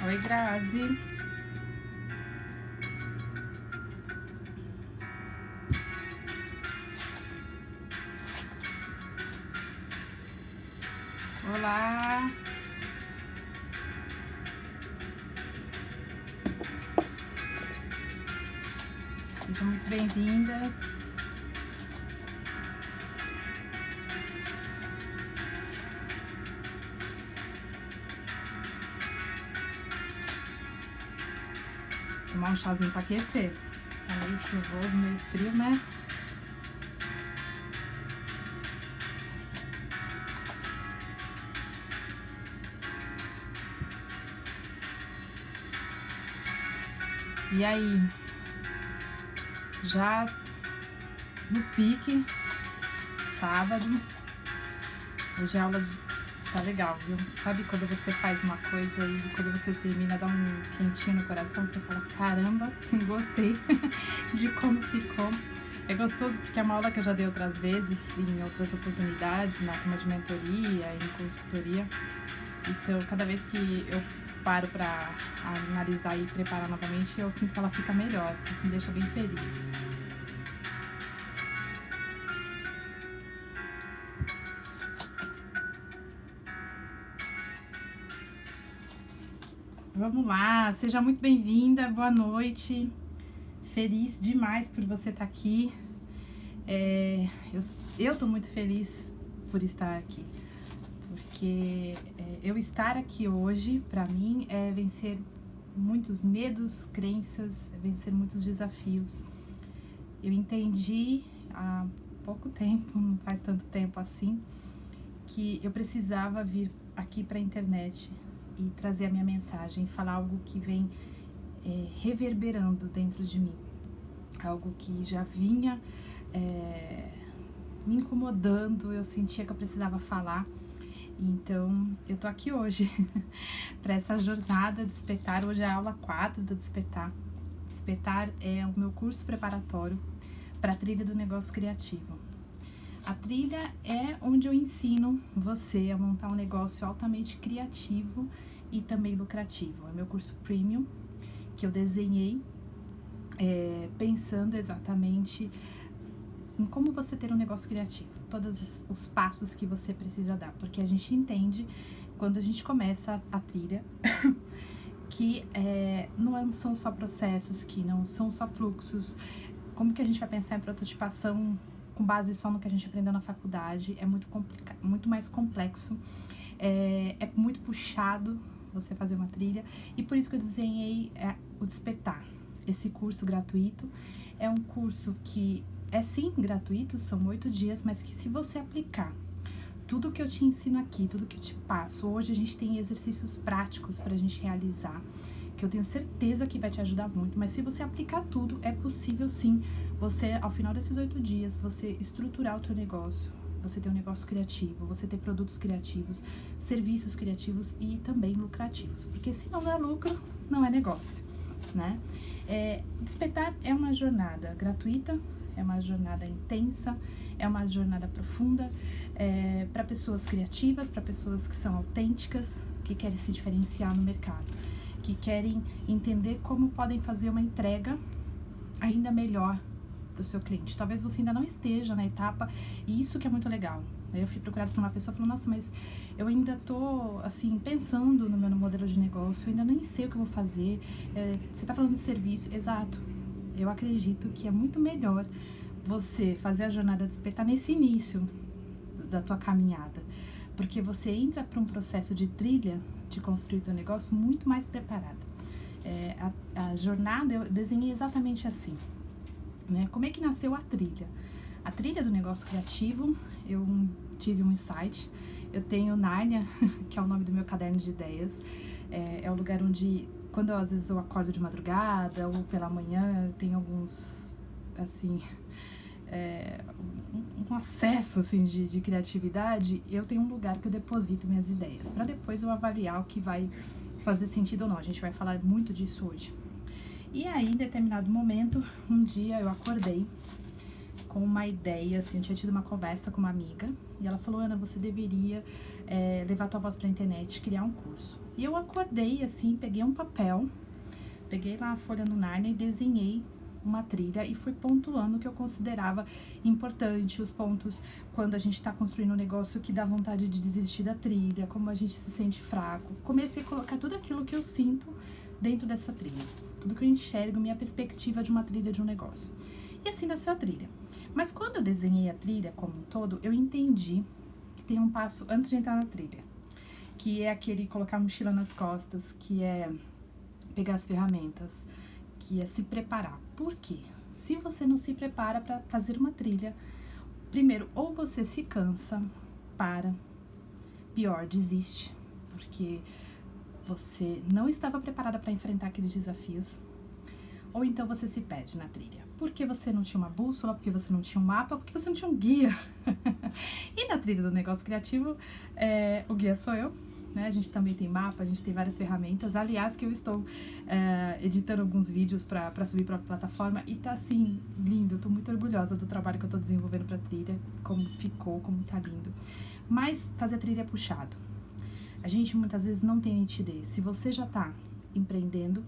Oi, Grazi. Olá. Sejam muito bem-vindas. Tomar um chazinho para aquecer. Tá meio chuvoso, meio frio, né? E aí? Já no pique, sábado. Hoje a aula tá legal, viu? Sabe quando você faz uma coisa e quando você termina dá um quentinho no coração, você fala, caramba, gostei de como ficou. É gostoso porque é uma aula que eu já dei outras vezes, em outras oportunidades, na turma de mentoria, em consultoria. Então, cada vez que eu paro para analisar e preparar novamente, eu sinto que ela fica melhor. Isso me deixa bem feliz. Vamos lá, seja muito bem-vinda, boa noite. Feliz demais por você estar aqui. Eu tô muito feliz por estar aqui, porque eu estar aqui hoje, para mim, é vencer muitos medos, crenças, é vencer muitos desafios. Eu entendi há pouco tempo, não faz tanto tempo assim, que eu precisava vir aqui para a internet e trazer a minha mensagem, falar algo que vem reverberando dentro de mim, algo que já vinha me incomodando, eu sentia que eu precisava falar. Então, eu tô aqui hoje para essa jornada Despertar. Hoje é a aula 4 do Despertar. Despertar é o meu curso preparatório para a trilha do negócio criativo. A trilha é onde eu ensino você a montar um negócio altamente criativo e também lucrativo. É meu curso premium que eu desenhei pensando exatamente em como você ter um negócio criativo, todos os passos que você precisa dar, porque a gente entende quando a gente começa a trilha que não são só processos, que não são só fluxos. Como que a gente vai pensar em prototipação com base só no que a gente aprendeu na faculdade? É muito complicado, muito mais complexo, é muito puxado você fazer uma trilha, e por isso que eu desenhei o Despertar. Esse curso gratuito é um curso que é sim gratuito, são 8 dias, mas que se você aplicar tudo que eu te ensino aqui, tudo que eu te passo, hoje a gente tem exercícios práticos pra gente realizar, que eu tenho certeza que vai te ajudar muito, mas se você aplicar tudo, é possível sim, você, ao final desses 8 dias, você estruturar o teu negócio, você ter um negócio criativo, você ter produtos criativos, serviços criativos e também lucrativos, porque se não dá lucro, não é negócio, né? Despertar é uma jornada gratuita, é uma jornada intensa, é uma jornada profunda, para pessoas criativas, para pessoas que são autênticas, que querem se diferenciar no mercado, que querem entender como podem fazer uma entrega ainda melhor para o seu cliente. Talvez você ainda não esteja na etapa, e isso que é muito legal. Eu fui procurada por uma pessoa e falou, nossa, mas eu ainda tô, assim, pensando no meu modelo de negócio, eu ainda nem sei o que eu vou fazer, você tá falando de serviço. Exato. Eu acredito que é muito melhor você fazer a jornada Despertar nesse início da tua caminhada, porque você entra para um processo de trilha, de construir o teu negócio muito mais preparada. A jornada eu desenhei exatamente assim, né? Como é que nasceu a trilha? A trilha do negócio criativo, eu tive um insight. Eu tenho Nárnia, que é o nome do meu caderno de ideias. É o lugar onde, quando às vezes eu acordo de madrugada ou pela manhã, eu tenho alguns, assim, um acesso assim, de criatividade, eu tenho um lugar que eu deposito minhas ideias, para depois eu avaliar o que vai fazer sentido ou não. A gente vai falar muito disso hoje. E aí, em determinado momento, um dia eu acordei com uma ideia, assim, eu tinha tido uma conversa com uma amiga, e ela falou, Ana, você deveria levar tua voz pra internet, criar um curso. E eu acordei, assim, peguei um papel, peguei lá a folha no Narnia e desenhei uma trilha e fui pontuando o que eu considerava importante, os pontos quando a gente tá construindo um negócio que dá vontade de desistir da trilha, como a gente se sente fraco. Comecei a colocar tudo aquilo que eu sinto dentro dessa trilha, tudo que eu enxergo, minha perspectiva de uma trilha, de um negócio. E assim nasceu a trilha. Mas quando eu desenhei a trilha como um todo, eu entendi que tem um passo antes de entrar na trilha, que é aquele colocar a mochila nas costas, que é pegar as ferramentas, que é se preparar. Por quê? Se você não se prepara para fazer uma trilha, primeiro, ou você se cansa, pior, desiste, porque você não estava preparada para enfrentar aqueles desafios, ou então você se perde na trilha, porque você não tinha uma bússola, porque você não tinha um mapa, porque você não tinha um guia. E na trilha do negócio criativo, o guia sou eu, né? A gente também tem mapa, a gente tem várias ferramentas. Aliás, que eu estou editando alguns vídeos para subir para a plataforma e tá assim, lindo. Eu tô muito orgulhosa do trabalho que eu tô desenvolvendo pra trilha, como ficou, como tá lindo. Mas fazer trilha é puxado. A gente muitas vezes não tem nitidez. Se você já tá empreendendo,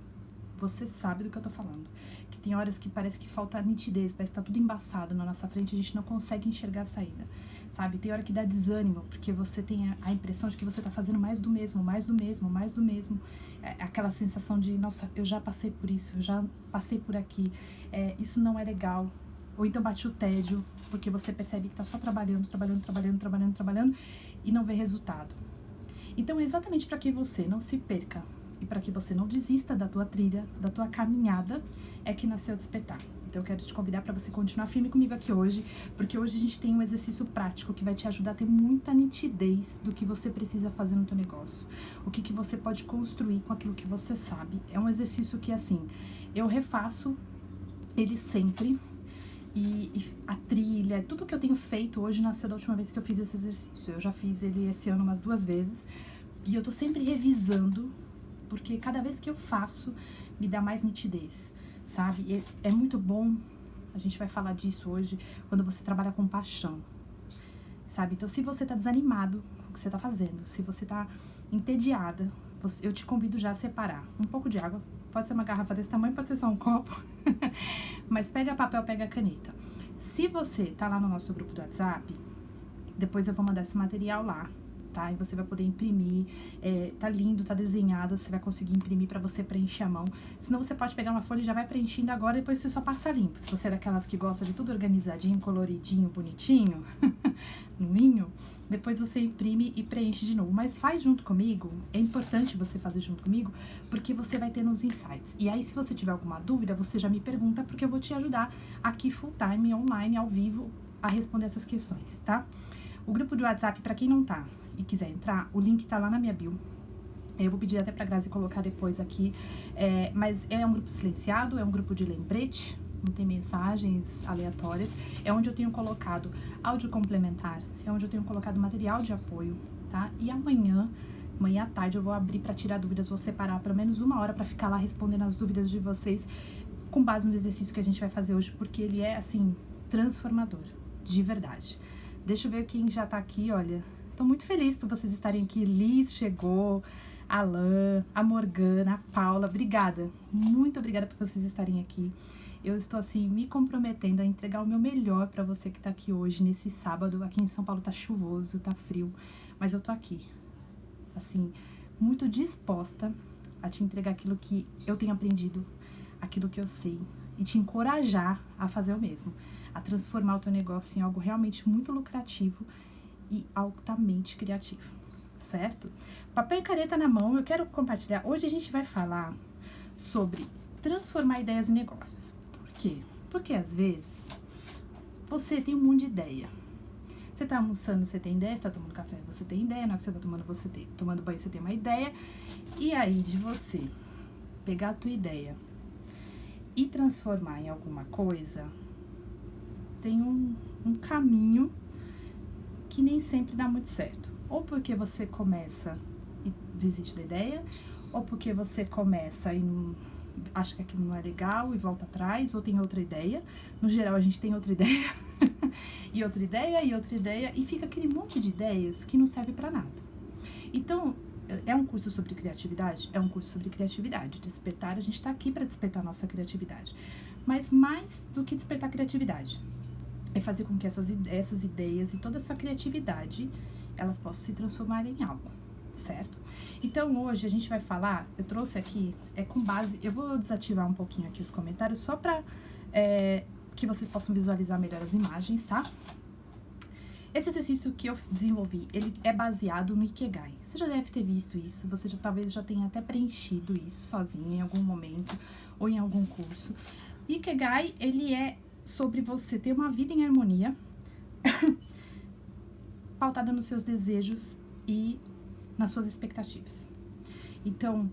você sabe do que eu tô falando. Que tem horas que parece que falta nitidez, parece que tá tudo embaçado na nossa frente, a gente não consegue enxergar a saída, sabe? Tem hora que dá desânimo, porque você tem a impressão de que você tá fazendo mais do mesmo, mais do mesmo, mais do mesmo. Aquela sensação de, nossa, eu já passei por isso, eu já passei por aqui, isso não é legal. Ou então bate o tédio, porque você percebe que tá só trabalhando e não vê resultado. Então, exatamente para que você não se perca e para que você não desista da tua trilha, da tua caminhada, é que nasceu o Despertar. Então eu quero te convidar para você continuar firme comigo aqui hoje, porque hoje a gente tem um exercício prático que vai te ajudar a ter muita nitidez do que você precisa fazer no teu negócio, o que você pode construir com aquilo que você sabe. É um exercício que, assim, eu refaço ele sempre, e a trilha, tudo que eu tenho feito hoje nasceu da última vez que eu fiz esse exercício. Eu já fiz ele esse ano umas 2 vezes, e eu tô sempre revisando, porque cada vez que eu faço, me dá mais nitidez, sabe? E é muito bom, a gente vai falar disso hoje, quando você trabalha com paixão, sabe? Então, se você tá desanimado com o que você tá fazendo, se você tá entediada, eu te convido já a separar um pouco de água, pode ser uma garrafa desse tamanho, pode ser só um copo, mas pega papel, pega caneta. Se você tá lá no nosso grupo do WhatsApp, depois eu vou mandar esse material lá, tá? E você vai poder imprimir, tá lindo, tá desenhado, você vai conseguir imprimir pra você preencher a mão. Senão você pode pegar uma folha e já vai preenchendo agora, depois você só passa limpo. Se você é daquelas que gosta de tudo organizadinho, coloridinho, bonitinho, no ninho, depois você imprime e preenche de novo. Mas faz junto comigo, é importante você fazer junto comigo, porque você vai ter nos insights. E aí, se você tiver alguma dúvida, você já me pergunta, porque eu vou te ajudar aqui full time, online, ao vivo, a responder essas questões, tá? O grupo de WhatsApp, pra quem não tá e quiser entrar, o link tá lá na minha bio. Eu vou pedir até pra Grazi colocar depois aqui, mas é um grupo silenciado, é um grupo de lembrete, não tem mensagens aleatórias, é onde eu tenho colocado áudio complementar, é onde eu tenho colocado material de apoio, tá? E amanhã à tarde eu vou abrir pra tirar dúvidas, vou separar pelo menos 1 hora pra ficar lá respondendo as dúvidas de vocês, com base no exercício que a gente vai fazer hoje, porque ele é, assim, transformador, de verdade. Deixa eu ver quem já tá aqui, olha. Tô muito feliz por vocês estarem aqui. Liz chegou, a Alan, a Morgana, a Paula. Obrigada, muito obrigada por vocês estarem aqui. Eu estou, assim, me comprometendo a entregar o meu melhor pra você que tá aqui hoje, nesse sábado. Aqui em São Paulo tá chuvoso, tá frio, mas eu tô aqui, assim, muito disposta a te entregar aquilo que eu tenho aprendido, aquilo que eu sei, e te encorajar a fazer o mesmo, a transformar o teu negócio em algo realmente muito lucrativo e altamente criativo, certo? Papel e caneta na mão, eu quero compartilhar. Hoje a gente vai falar sobre transformar ideias em negócios. Por quê? Porque às vezes você tem um monte de ideia. Você tá almoçando, você tem ideia, você tá tomando café, você tem ideia, na hora que você tá tomando banho, você tem uma ideia. E aí, de você pegar a tua ideia e transformar em alguma coisa, tem um caminho que nem sempre dá muito certo. Ou porque você começa e desiste da ideia, ou porque você começa e acha que aquilo não é legal e volta atrás, ou tem outra ideia. No geral, a gente tem outra ideia, e outra ideia, e outra ideia, e fica aquele monte de ideias que não serve para nada. Então, é um curso sobre criatividade? É um curso sobre criatividade. Despertar, a gente tá aqui para despertar a nossa criatividade. Mas mais do que despertar a criatividade, é fazer com que essas ideias e toda essa criatividade, elas possam se transformar em algo, certo? Então, hoje a gente vai falar, eu trouxe aqui, com base, eu vou desativar um pouquinho aqui os comentários, só pra que vocês possam visualizar melhor as imagens, tá? Esse exercício que eu desenvolvi, ele é baseado no Ikigai. Você já deve ter visto isso, você talvez já tenha até preenchido isso sozinho em algum momento ou em algum curso. Ikigai, ele é sobre você ter uma vida em harmonia, pautada nos seus desejos e nas suas expectativas. Então,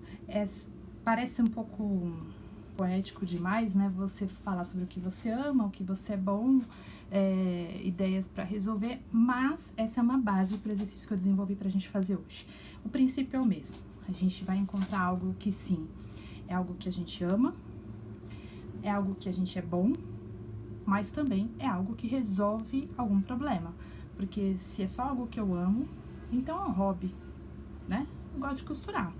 parece um pouco poético demais, né? Você falar sobre o que você ama, o que você é bom, ideias para resolver, mas essa é uma base para o exercício que eu desenvolvi pra gente fazer hoje. O princípio é o mesmo. A gente vai encontrar algo que sim, é algo que a gente ama, é algo que a gente é bom, mas também é algo que resolve algum problema. Porque se é só algo que eu amo, então é um hobby, né? Eu gosto de costurar.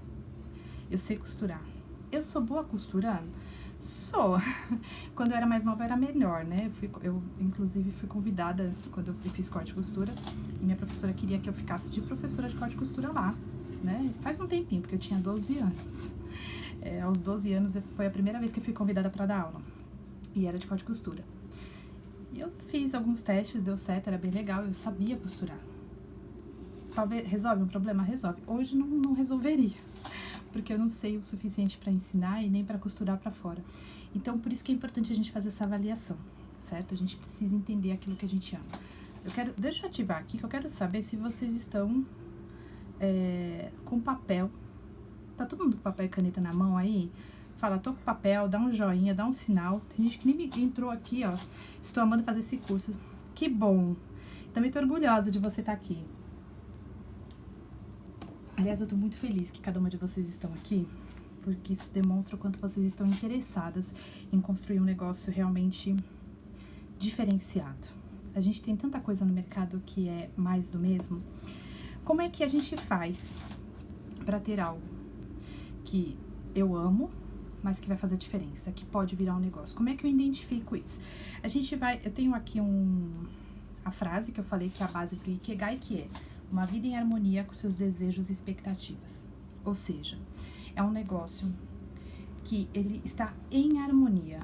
Eu sei costurar. Eu sou boa costurando? Sou. Quando eu era mais nova, eu era melhor, né? Eu inclusive, fui convidada, quando eu fiz corte e costura, e minha professora queria que eu ficasse de professora de corte e costura lá, né? Faz um tempinho, porque eu tinha 12 anos. Aos 12 anos, foi a primeira vez que eu fui convidada para dar aula. E era de corte e costura. E eu fiz alguns testes, deu certo, era bem legal, eu sabia costurar. Talvez resolve um problema? Resolve. Hoje não resolveria, porque eu não sei o suficiente para ensinar e nem para costurar para fora. Então, por isso que é importante a gente fazer essa avaliação, certo? A gente precisa entender aquilo que a gente ama. Deixa eu ativar aqui, que eu quero saber se vocês estão com papel. Tá todo mundo com papel e caneta na mão aí? Fala, tô com papel, dá um joinha, dá um sinal. Tem gente que nem entrou aqui, ó. Estou amando fazer esse curso. Que bom. Também tô orgulhosa de você estar aqui. Aliás, eu tô muito feliz que cada uma de vocês estão aqui, porque isso demonstra o quanto vocês estão interessadas em construir um negócio realmente diferenciado. A gente tem tanta coisa no mercado que é mais do mesmo. Como é que a gente faz para ter algo que eu amo, mas que vai fazer diferença, que pode virar um negócio? Como é que eu identifico isso? Eu tenho aqui a frase que eu falei que é a base pro Ikigai, que é uma vida em harmonia com seus desejos e expectativas. Ou seja, é um negócio que ele está em harmonia,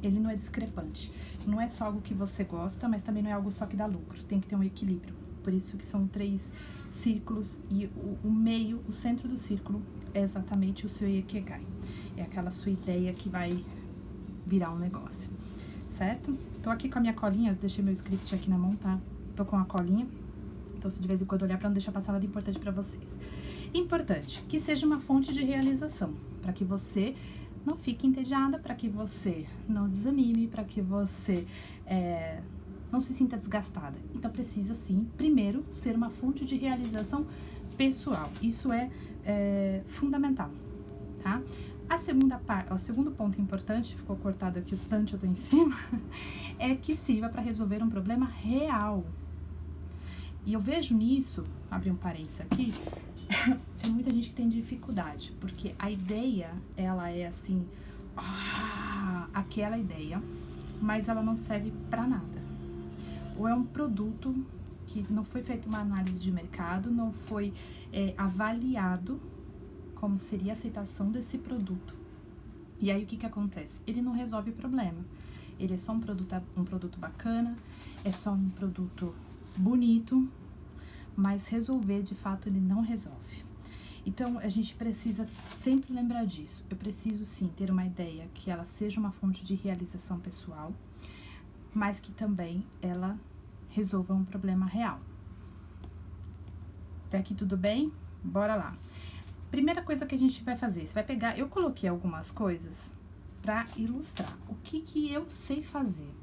ele não é discrepante. Não é só algo que você gosta, mas também não é algo só que dá lucro. Tem que ter um equilíbrio. Por isso que são 3 círculos e o meio, o centro do círculo é exatamente o seu Ikigai. É aquela sua ideia que vai virar um negócio, certo? Tô aqui com a minha colinha, deixei meu script aqui na mão, tá? Tô com a colinha. Então, se de vez em quando olhar para não deixar passar nada importante para vocês. Importante, que seja uma fonte de realização, para que você não fique entediada, para que você não desanime, para que você não se sinta desgastada. Então, precisa sim, primeiro, ser uma fonte de realização pessoal. Isso é fundamental, tá? O segundo ponto importante, ficou cortado aqui o tanto eu tô em cima, é que sirva para resolver um problema real. E eu vejo nisso, abrir um parênteses aqui, tem muita gente que tem dificuldade, porque a ideia, ela é assim, aquela ideia, mas ela não serve para nada. Ou é um produto que não foi feita uma análise de mercado, não foi avaliado como seria a aceitação desse produto. E aí o que acontece? Ele não resolve o problema. Ele é só um produto bacana, é só um produto bonito, mas resolver, de fato, ele não resolve. Então, a gente precisa sempre lembrar disso. Eu preciso, sim, ter uma ideia que ela seja uma fonte de realização pessoal, mas que também ela resolva um problema real. Até aqui tudo bem? Bora lá. Primeira coisa que a gente vai fazer, você vai pegar... Eu coloquei algumas coisas para ilustrar o que eu sei fazer.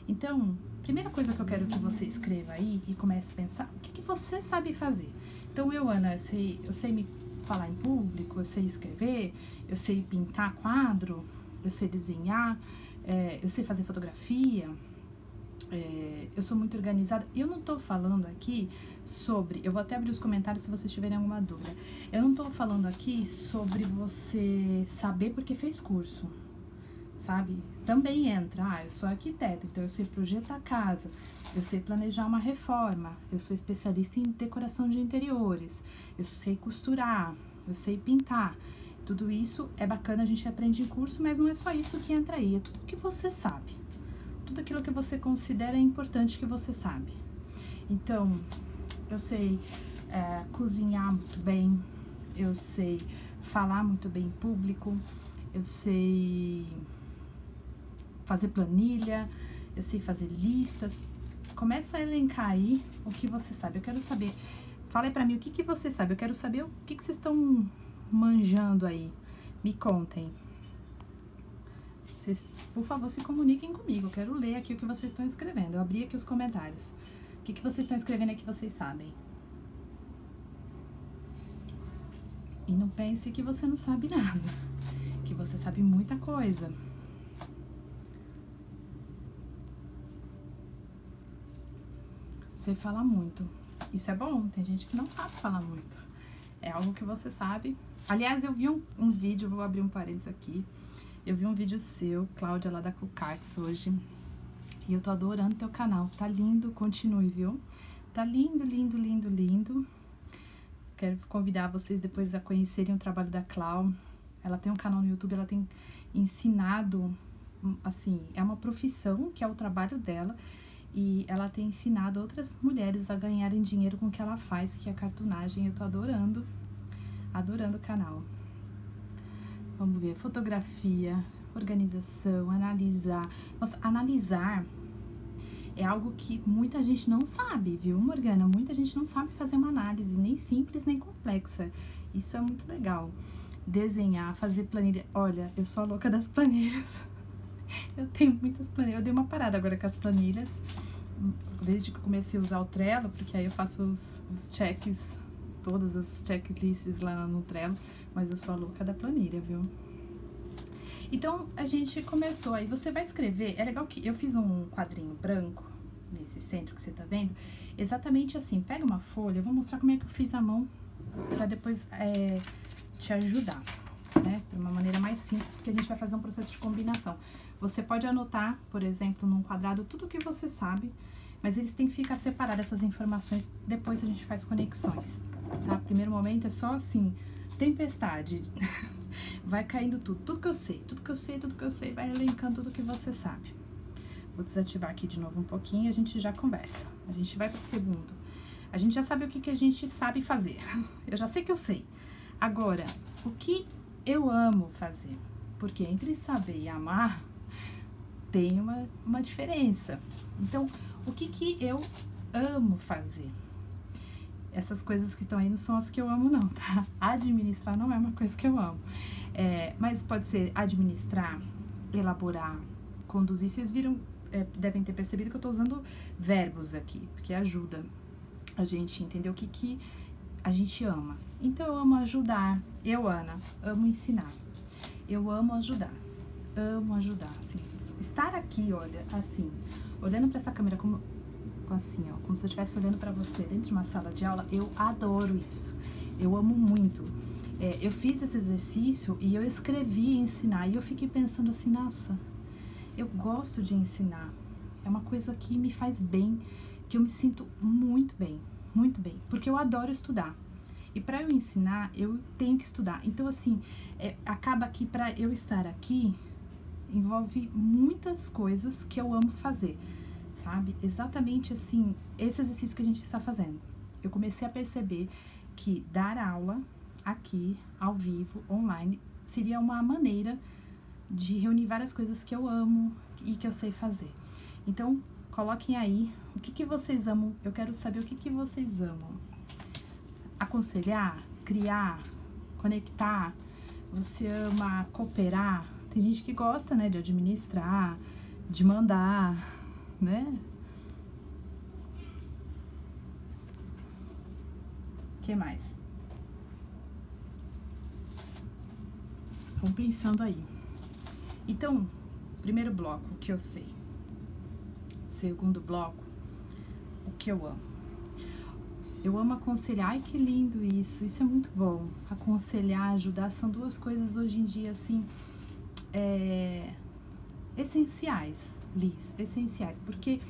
Então, primeira coisa que eu quero que você escreva aí e comece a pensar, o que você sabe fazer? Então, Ana, eu sei me falar em público, eu sei escrever, eu sei pintar quadro, eu sei desenhar, eu sei fazer fotografia, eu sou muito organizada. Eu não tô falando aqui sobre, eu vou até abrir os comentários se vocês tiverem alguma dúvida. Eu não tô falando aqui sobre você saber porque fez curso, sabe? Também entra, eu sou arquiteta, então eu sei projetar casa, eu sei planejar uma reforma, eu sou especialista em decoração de interiores, eu sei costurar, eu sei pintar. Tudo isso é bacana, a gente aprende em curso, mas não é só isso que entra aí, é tudo que você sabe. Tudo aquilo que você considera importante que você sabe. Então, eu sei cozinhar muito bem, eu sei falar muito bem em público, eu sei fazer planilha, eu sei fazer listas. Começa a elencar aí o que você sabe. Eu quero saber, fala aí pra mim o que você sabe, eu quero saber o que vocês estão manjando aí. Me contem. Vocês, por favor, se comuniquem comigo. Eu quero ler aqui o que vocês estão escrevendo. Eu abri aqui os comentários. O que vocês estão escrevendo aí que vocês sabem? E não pense que você não sabe nada. Que você sabe muita coisa. Você fala muito. Isso é bom. Tem gente que não sabe falar muito. É algo que você sabe. Aliás, eu vi um vídeo, vou abrir um parênteses aqui. Eu vi um vídeo seu, Cláudia, lá da Cucarts, hoje. E eu tô adorando teu canal. Tá lindo, continue, viu? Tá lindo, lindo, lindo, lindo. Quero convidar vocês depois a conhecerem o trabalho da Clau. Ela tem um canal no YouTube, ela tem ensinado, assim, é uma profissão que é o trabalho dela. E ela tem ensinado outras mulheres a ganharem dinheiro com o que ela faz, que é a cartunagem. Eu tô adorando, adorando o canal. Vamos ver, fotografia, organização, analisar. Nossa, analisar é algo que muita gente não sabe, viu, Morgana? Muita gente não sabe fazer uma análise, nem simples, nem complexa. Isso é muito legal. Desenhar, fazer planilha. Olha, eu sou a louca das planilhas. Eu tenho muitas planilhas. Eu dei uma parada agora com as planilhas, desde que eu comecei a usar o Trello, porque aí eu faço os checks, todas as checklists lá no Trello, mas eu sou a louca da planilha, viu? Então, a gente começou, aí você vai escrever, é legal que eu fiz um quadrinho branco, nesse centro que você tá vendo, exatamente assim, pega uma folha, eu vou mostrar como é que eu fiz a mão, pra depois te ajudar, né? De uma maneira mais simples, porque a gente vai fazer um processo de combinação. Você pode anotar, por exemplo, num quadrado, tudo que você sabe, mas eles têm que ficar separadas, essas informações, depois a gente faz conexões, tá? Primeiro momento é só assim, tempestade, vai caindo tudo que eu sei, tudo que eu sei, tudo que eu sei, vai elencando tudo que você sabe. Vou desativar aqui de novo um pouquinho, a gente já conversa, a gente vai pro segundo. A gente já sabe o que a gente sabe fazer, eu já sei que eu sei. Agora, o que eu amo fazer? Porque entre saber e amar, tem uma diferença. Então, o que eu amo fazer? Essas coisas que estão aí não são as que eu amo, não, tá? Administrar não é uma coisa que eu amo. Mas pode ser administrar, elaborar, conduzir. Vocês viram, devem ter percebido que eu tô usando verbos aqui, porque ajuda a gente entender o que a gente ama. Então, eu amo ajudar. Eu, Ana, amo ensinar. Eu amo ajudar. Amo ajudar, assim. Estar aqui, olha, assim, olhando pra essa câmera como assim, ó, como se eu estivesse olhando pra você dentro de uma sala de aula, eu adoro isso. Eu amo muito. Eu fiz esse exercício e eu escrevi ensinar, e eu fiquei pensando assim, nossa, eu gosto de ensinar. É uma coisa que me faz bem, que eu me sinto muito bem, porque eu adoro estudar. E para eu ensinar, eu tenho que estudar. Então, assim, acaba que para eu estar aqui, envolve muitas coisas que eu amo fazer, sabe? Exatamente assim, esse exercício que a gente está fazendo. Eu comecei a perceber que dar aula aqui, ao vivo, online, seria uma maneira de reunir várias coisas que eu amo e que eu sei fazer. Então, coloquem aí o que vocês amam. Eu quero saber o que vocês amam. Aconselhar, criar, conectar. Você ama cooperar. Tem gente que gosta, né, de administrar, de mandar, né? O que mais? Vão pensando aí. Então, primeiro bloco, o que eu sei. Segundo bloco, o que eu amo. Eu amo aconselhar. Ai, que lindo isso. Isso é muito bom. Aconselhar, ajudar, são duas coisas hoje em dia, assim, essenciais, Liz. Essenciais. Porque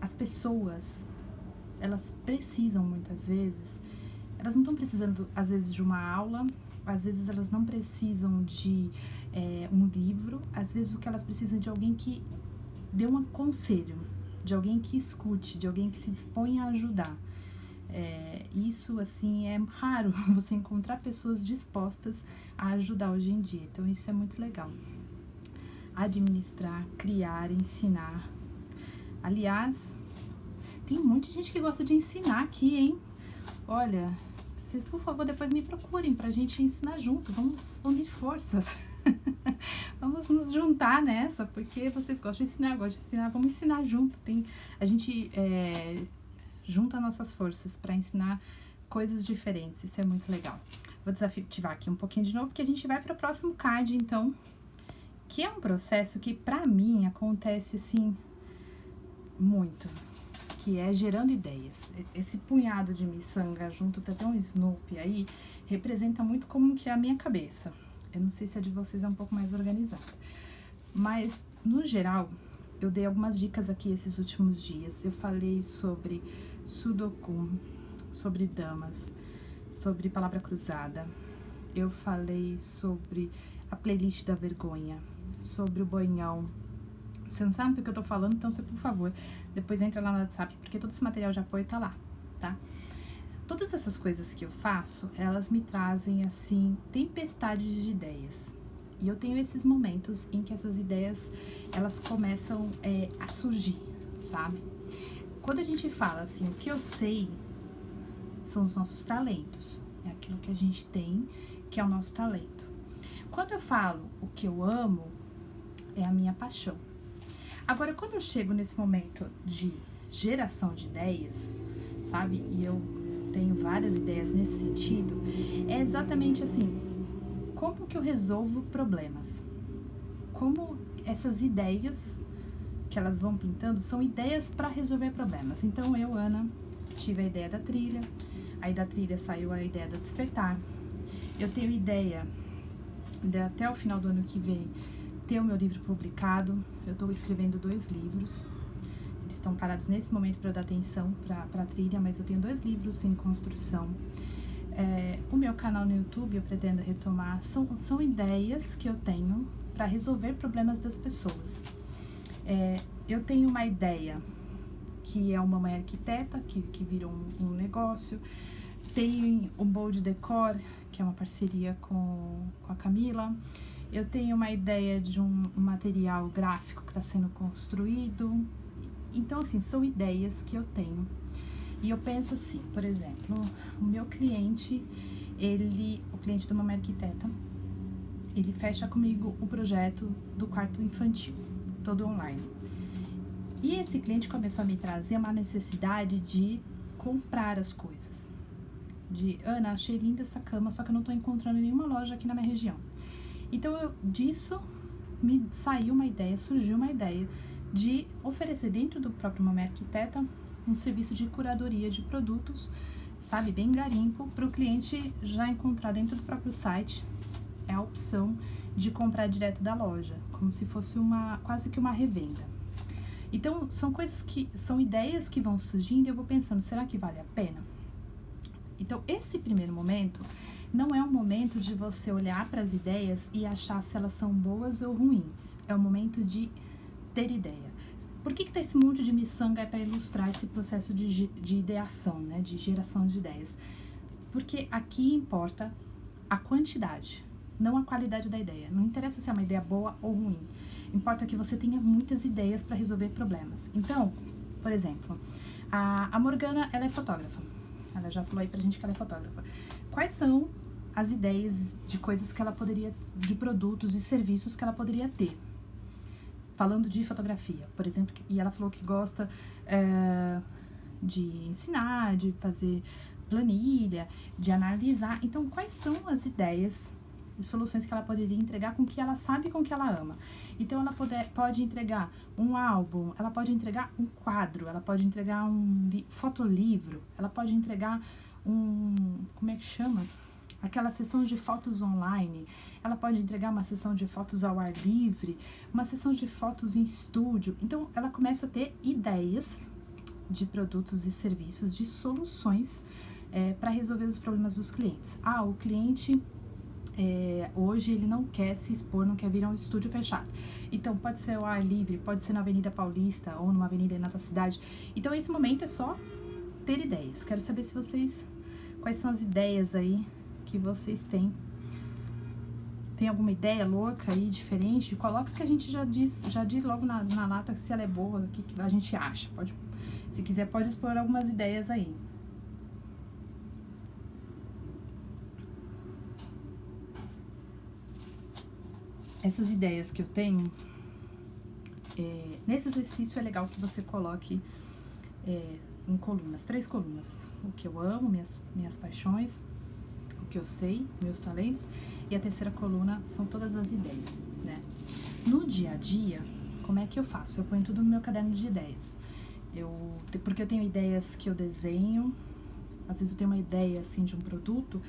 as pessoas, elas precisam, muitas vezes, elas não estão precisando, às vezes, de uma aula, às vezes elas não precisam de um livro, às vezes o que elas precisam é de alguém que dê um conselho, de alguém que escute, de alguém que se dispõe a ajudar. Isso, assim, é raro você encontrar pessoas dispostas a ajudar hoje em dia, então isso é muito legal. Administrar, criar, ensinar. Aliás, tem muita gente que gosta de ensinar aqui, hein? Olha, vocês, por favor, depois me procurem pra gente ensinar junto. Vamos unir forças. Vamos nos juntar nessa, porque vocês gostam de ensinar, eu gosto de ensinar. Vamos ensinar junto. A gente junta nossas forças pra ensinar coisas diferentes. Isso é muito legal. Vou desativar aqui um pouquinho de novo, porque a gente vai para o próximo card, então, que é um processo que, pra mim, acontece, assim, muito, que é gerando ideias. Esse punhado de miçanga junto, tá até um Snoopy aí, representa muito como que é a minha cabeça. Eu não sei se a de vocês é um pouco mais organizada, mas, no geral, eu dei algumas dicas aqui esses últimos dias. Eu falei sobre Sudoku, sobre damas, sobre palavra cruzada. Eu falei sobre a playlist da vergonha, sobre o banhão. Você não sabe do que eu tô falando, então você, por favor, depois entra lá no WhatsApp, porque todo esse material de apoio tá lá, tá? Todas essas coisas que eu faço, elas me trazem, assim, tempestades de ideias. E eu tenho esses momentos em que essas ideias, elas começam a surgir, sabe? Quando a gente fala, assim, o que eu sei são os nossos talentos. É aquilo que a gente tem, que é o nosso talento. Quando eu falo o que eu amo, é a minha paixão. Agora, quando eu chego nesse momento de geração de ideias, sabe? E eu tenho várias ideias nesse sentido, é exatamente assim, como que eu resolvo problemas? Como essas ideias que elas vão pintando são ideias para resolver problemas. Então, eu, Ana, tive a ideia da trilha, aí da trilha saiu a ideia da despertar. Eu tenho ideia de até o final do ano que vem ter o meu livro publicado. Eu estou escrevendo 2 livros. Eles estão parados nesse momento para eu dar atenção para a trilha, mas eu tenho 2 livros em construção. O meu canal no YouTube eu pretendo retomar. São ideias que eu tenho para resolver problemas das pessoas. Eu tenho uma ideia que é uma mãe arquiteta, que virou um negócio. Tem o Bold Decor, que é uma parceria com a Camila. Eu tenho uma ideia de um material gráfico que está sendo construído. Então, assim, são ideias que eu tenho. E eu penso assim, por exemplo, o meu cliente, o cliente de uma mãe arquiteta, ele fecha comigo o projeto do quarto infantil, todo online. E esse cliente começou a me trazer uma necessidade de comprar as coisas. Ana, achei linda essa cama, só que eu não tô encontrando em nenhuma loja aqui na minha região. Então, disso me saiu uma ideia, surgiu uma ideia de oferecer dentro do próprio Mamãe Arquiteta um serviço de curadoria de produtos, sabe, bem garimpo, para o cliente já encontrar dentro do próprio site a opção de comprar direto da loja, como se fosse quase que uma revenda. Então, são ideias que vão surgindo e eu vou pensando, será que vale a pena? Então, esse primeiro momento não é um momento de você olhar para as ideias e achar se elas são boas ou ruins. É o momento de ter ideia. Por que tá esse monte de miçanga para ilustrar esse processo de ideação, né? De geração de ideias? Porque aqui importa a quantidade, não a qualidade da ideia. Não interessa se é uma ideia boa ou ruim. Importa que você tenha muitas ideias para resolver problemas. Então, por exemplo, a Morgana, ela é fotógrafa. Ela já falou aí pra gente que ela é fotógrafa. Quais são as ideias de coisas que ela poderia, de produtos e serviços que ela poderia ter? Falando de fotografia, por exemplo, e ela falou que gosta de ensinar, de fazer planilha, de analisar. Então, quais são as ideias e soluções que ela poderia entregar com o que ela sabe e com o que ela ama? Então, ela pode entregar um álbum, ela pode entregar um quadro, ela pode entregar um fotolivro, ela pode entregar como é que chama? Aquela sessão de fotos online, ela pode entregar uma sessão de fotos ao ar livre, uma sessão de fotos em estúdio. Então, ela começa a ter ideias de produtos e serviços, de soluções para resolver os problemas dos clientes. O cliente hoje ele não quer se expor, não quer vir a um estúdio fechado. Então, pode ser ao ar livre, pode ser na Avenida Paulista ou numa avenida na tua cidade. Então, esse momento é só ter ideias. Quero saber se vocês, quais são as ideias aí que vocês têm. Tem alguma ideia louca aí, diferente? Coloca que a gente já diz logo na lata se ela é boa, o que a gente acha. Se quiser, pode explorar algumas ideias aí. Essas ideias que eu tenho, nesse exercício é legal que você coloque em colunas, 3 colunas. O que eu amo, minhas paixões, o que eu sei, meus talentos, e a terceira coluna são todas as ideias, né? No dia a dia, como é que eu faço? Eu ponho tudo no meu caderno de ideias. Porque eu tenho ideias que eu desenho, às vezes eu tenho uma ideia, assim, de um produto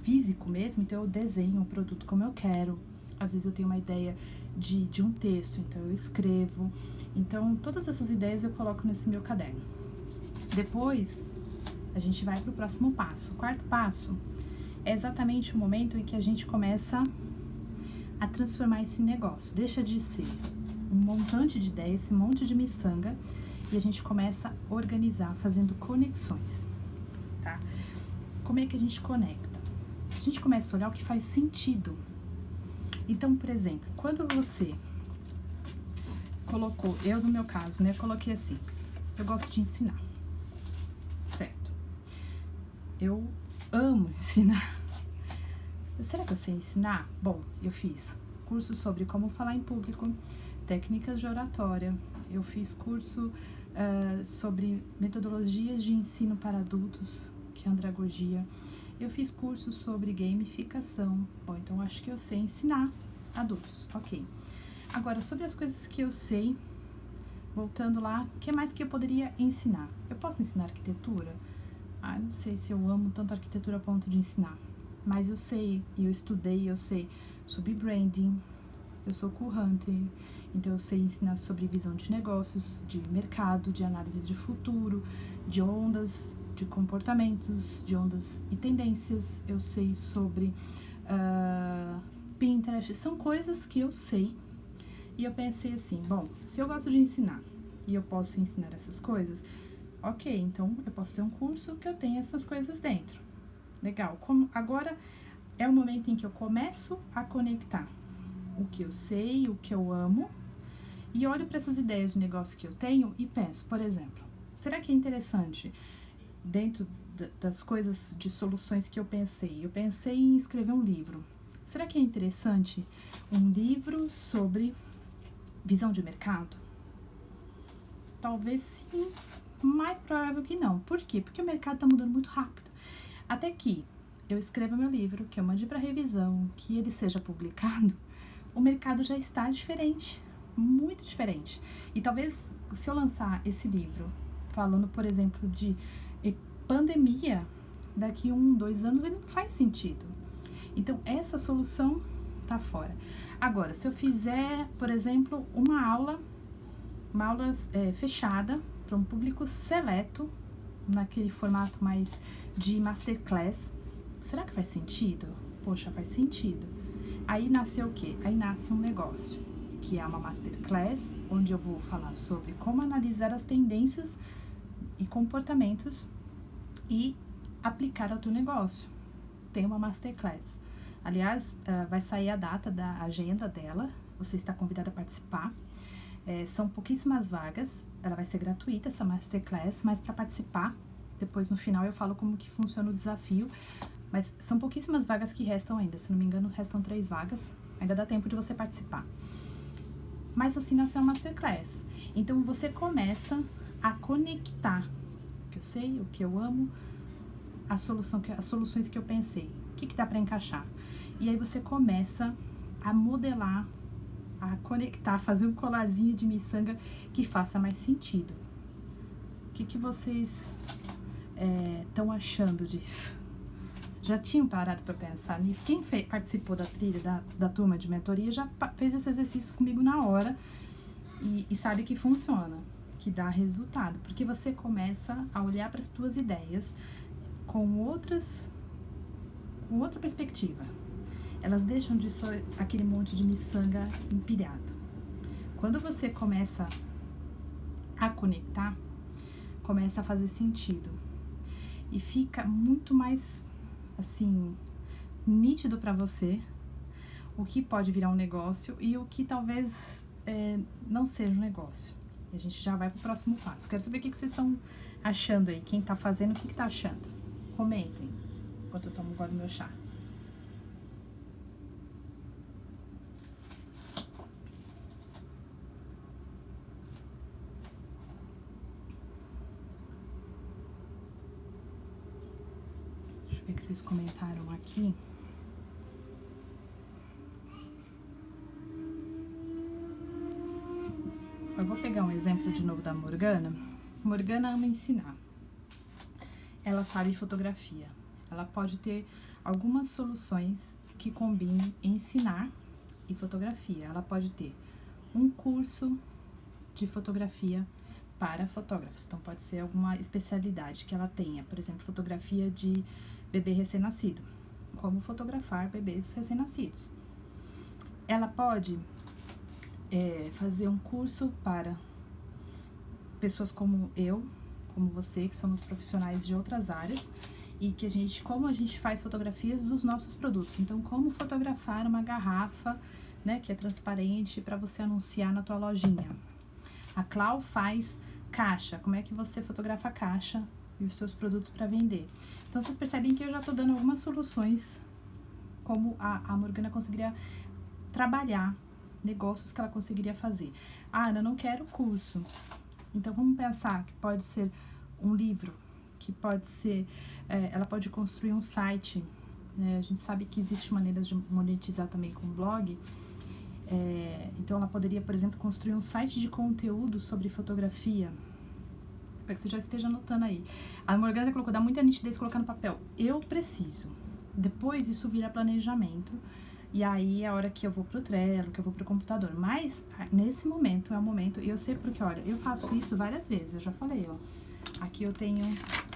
físico mesmo, então eu desenho o produto como eu quero. Às vezes eu tenho uma ideia de um texto, então eu escrevo. Então, todas essas ideias eu coloco nesse meu caderno. Depois, a gente vai para o próximo passo. O 4º passo é exatamente o momento em que a gente começa a transformar esse negócio. Deixa de ser um montante de ideias, esse monte de miçanga, e a gente começa a organizar, fazendo conexões, tá? Como é que a gente conecta? A gente começa a olhar o que faz sentido. Então, por exemplo, quando você colocou, eu no meu caso, né, coloquei assim, eu gosto de ensinar, certo? Eu amo ensinar. Será que eu sei ensinar? Bom, eu fiz curso sobre como falar em público, técnicas de oratória, eu fiz curso sobre metodologias de ensino para adultos, que é andragogia. Eu fiz curso sobre gamificação. Bom, então acho que eu sei ensinar adultos, ok. Agora, sobre as coisas que eu sei, voltando lá, o que mais que eu poderia ensinar? Eu posso ensinar arquitetura? Não sei se eu amo tanto arquitetura a ponto de ensinar. Mas eu sei, eu estudei, eu sei sobre branding, eu sou co-hunter, então eu sei ensinar sobre visão de negócios, de mercado, de análise de futuro, de ondas, de comportamentos, de ondas e tendências. Eu sei sobre Pinterest, são coisas que eu sei. E eu pensei assim, bom, se eu gosto de ensinar e eu posso ensinar essas coisas, ok, então eu posso ter um curso que eu tenha essas coisas dentro. Legal, agora é o momento em que eu começo a conectar o que eu sei, o que eu amo, e olho para essas ideias de negócio que eu tenho e penso, por exemplo, será que é interessante, dentro das coisas de soluções que eu pensei em escrever um livro. Será que é interessante um livro sobre visão de mercado? Talvez sim, mais provável que não. Por quê? Porque o mercado está mudando muito rápido. Até que eu escreva meu livro, que eu mande para revisão, que ele seja publicado, o mercado já está diferente, muito diferente. E talvez, se eu lançar esse livro falando, por exemplo, de pandemia, daqui 1, 2 anos, ele não faz sentido. Então, essa solução tá fora. Agora, se eu fizer, por exemplo, uma aula fechada para um público seleto, naquele formato mais de masterclass, será que faz sentido? Poxa, faz sentido. Aí nasceu o quê? Aí nasce um negócio, que é uma masterclass, onde eu vou falar sobre como analisar as tendências e comportamentos e aplicar ao teu negócio. Tem uma masterclass. Aliás, vai sair a data da agenda dela, você está convidado a participar. São pouquíssimas vagas, ela vai ser gratuita, essa masterclass, mas para participar, depois no final eu falo como que funciona o desafio, mas são pouquíssimas vagas que restam ainda, se não me engano restam 3 vagas, ainda dá tempo de você participar. Mas assim nasceu a masterclass. Então você começa a conectar o que eu sei, o que eu amo, as soluções que eu pensei. O que dá para encaixar? E aí você começa a modelar, a conectar, fazer um colarzinho de miçanga que faça mais sentido. O que vocês estão achando disso? Já tinham parado para pensar nisso? Quem participou da trilha da turma de mentoria já fez esse exercício comigo na hora e sabe que funciona, que dá resultado, porque você começa a olhar para as tuas ideias com outra perspectiva. Elas deixam de ser aquele monte de miçanga empilhado. Quando você começa a conectar, começa a fazer sentido e fica muito mais assim nítido para você o que pode virar um negócio e o que talvez não seja um negócio. E a gente já vai pro próximo passo. Quero saber o que vocês estão achando aí. Quem tá fazendo, o que tá achando? Comentem enquanto eu tomo agora o meu chá. Deixa eu ver o que vocês comentaram aqui. Eu vou pegar um exemplo de novo da Morgana. Morgana ama ensinar. Ela sabe fotografia. Ela pode ter algumas soluções que combinem ensinar e fotografia. Ela pode ter um curso de fotografia para fotógrafos. Então, pode ser alguma especialidade que ela tenha. Por exemplo, fotografia de bebê recém-nascido. Como fotografar bebês recém-nascidos. Ela pode fazer um curso para pessoas como eu, como você, que somos profissionais de outras áreas e que como a gente faz fotografias dos nossos produtos. Então, como fotografar uma garrafa, né, que é transparente para você anunciar na tua lojinha. A Clau faz caixa, como é que você fotografa a caixa e os seus produtos para vender. Então, vocês percebem que eu já tô dando algumas soluções como a Morgana conseguiria trabalhar, negócios que ela conseguiria fazer. Ah, Ana, não quero curso. Então, vamos pensar que pode ser um livro, que pode ser... ela pode construir um site, né? A gente sabe que existe maneiras de monetizar também com blog. Então, ela poderia, por exemplo, construir um site de conteúdo sobre fotografia. Espero que você já esteja anotando aí. A Morgana colocou, dá muita nitidez colocar no papel. Eu preciso. Depois, isso vira planejamento. E aí, é a hora que eu vou pro Trello, que eu vou pro computador. Mas, nesse momento, é o momento... E eu sei porque, olha, eu faço isso várias vezes. Eu já falei, ó. Aqui eu tenho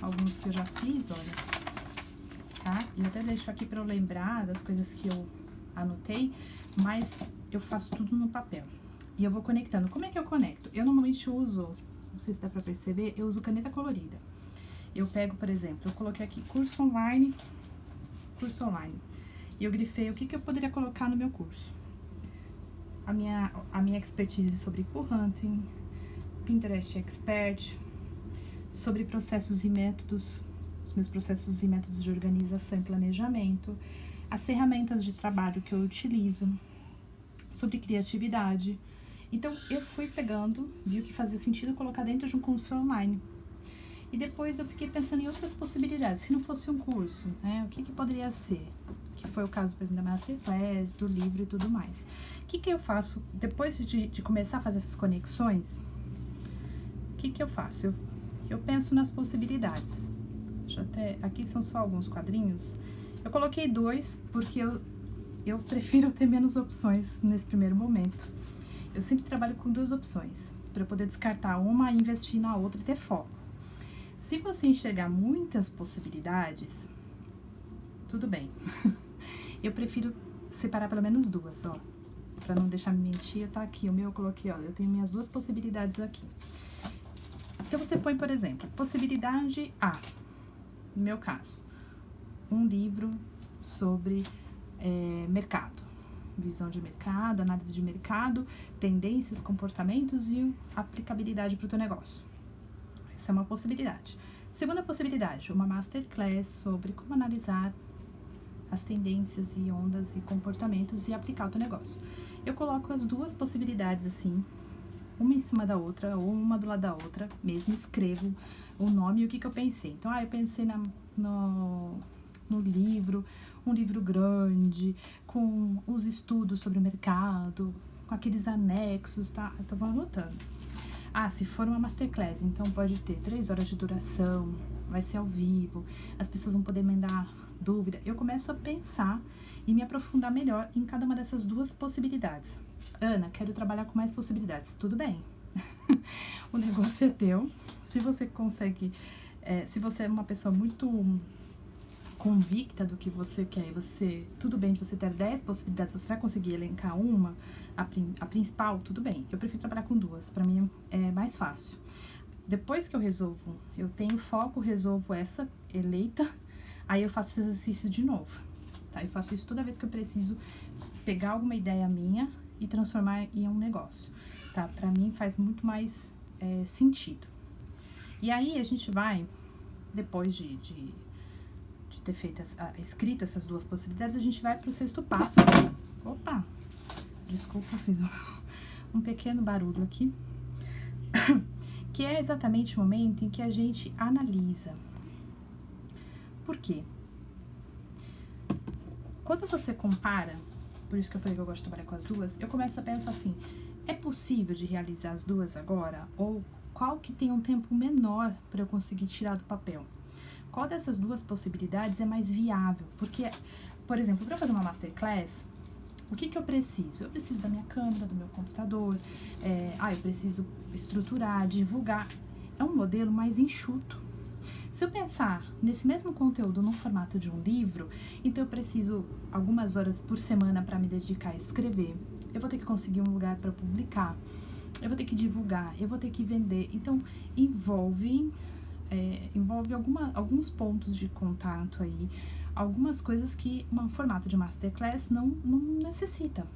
alguns que eu já fiz, olha. Tá? E eu até deixo aqui pra eu lembrar das coisas que eu anotei. Mas eu faço tudo no papel. E eu vou conectando. Como é que eu conecto? Eu normalmente uso... Não sei se dá pra perceber. Eu uso caneta colorida. Eu pego, por exemplo... Eu coloquei aqui curso online. Curso online. E eu grifei o que eu poderia colocar no meu curso. A minha expertise sobre pool hunting, Pinterest Expert, sobre processos e métodos, os meus processos e métodos de organização e planejamento, as ferramentas de trabalho que eu utilizo, sobre criatividade. Então, eu fui pegando, vi o que fazia sentido colocar dentro de um curso online. E depois eu fiquei pensando em outras possibilidades, se não fosse um curso, né? O que poderia ser? Que foi o caso, por exemplo, da Masterclass, do livro e tudo mais. O que eu faço, depois de começar a fazer essas conexões, o que eu faço? Eu penso nas possibilidades. Aqui são só alguns quadrinhos. Eu coloquei 2, porque eu prefiro ter menos opções nesse primeiro momento. Eu sempre trabalho com 2 opções, para eu poder descartar uma, investir na outra e ter foco. Se você enxergar muitas possibilidades, tudo bem. Eu prefiro separar pelo menos 2, ó. Pra não deixar me mentir, tá aqui. O meu eu coloquei, ó. Eu tenho minhas 2 possibilidades aqui. Então, você põe, por exemplo, possibilidade A. No meu caso, um livro sobre mercado. Visão de mercado, análise de mercado, tendências, comportamentos e aplicabilidade para o teu negócio. Essa é uma possibilidade. Segunda possibilidade, uma masterclass sobre como analisar as tendências e ondas e comportamentos e aplicar o teu negócio. Eu coloco as 2 possibilidades assim, uma em cima da outra ou uma do lado da outra, mesmo escrevo o nome e o que eu pensei. Então, eu pensei no livro, um livro grande, com os estudos sobre o mercado, com aqueles anexos, tá? Então, vou anotando. Se for uma masterclass, então pode ter 3 horas de duração, vai ser ao vivo, as pessoas vão poder mandar dúvida. Eu começo a pensar e me aprofundar melhor em cada uma dessas duas possibilidades. Ana, quero trabalhar com mais possibilidades. Tudo bem. O negócio é teu. Se você consegue, se você é uma pessoa muito convicta do que você quer, tudo bem de você ter 10 possibilidades, você vai conseguir elencar uma, a principal, tudo bem. Eu prefiro trabalhar com 2, pra mim é mais fácil. Depois que eu tenho foco, resolvo essa eleita, aí eu faço esse exercício de novo, tá? Eu faço isso toda vez que eu preciso pegar alguma ideia minha e transformar em um negócio, tá? Pra mim faz muito mais sentido. E aí a gente vai, depois de ter feito, escrito essas 2 possibilidades, a gente vai pro 6º passo. Opa! Desculpa, fiz um pequeno barulho aqui. Que é exatamente o momento em que a gente analisa. Por quê? Quando você compara, por isso que eu falei que eu gosto de trabalhar com as 2, eu começo a pensar assim, é possível de realizar as 2 agora? Ou qual que tem um tempo menor para eu conseguir tirar do papel? Qual dessas 2 possibilidades é mais viável? Porque, por exemplo, para fazer uma masterclass, o que eu preciso? Eu preciso da minha câmera, do meu computador, eu preciso estruturar, divulgar. É um modelo mais enxuto. Se eu pensar nesse mesmo conteúdo no formato de um livro, então eu preciso algumas horas por semana para me dedicar a escrever. Eu vou ter que conseguir um lugar para publicar. Eu vou ter que divulgar, eu vou ter que vender. Então, envolve alguns pontos de contato aí, algumas coisas que um formato de masterclass não necessita.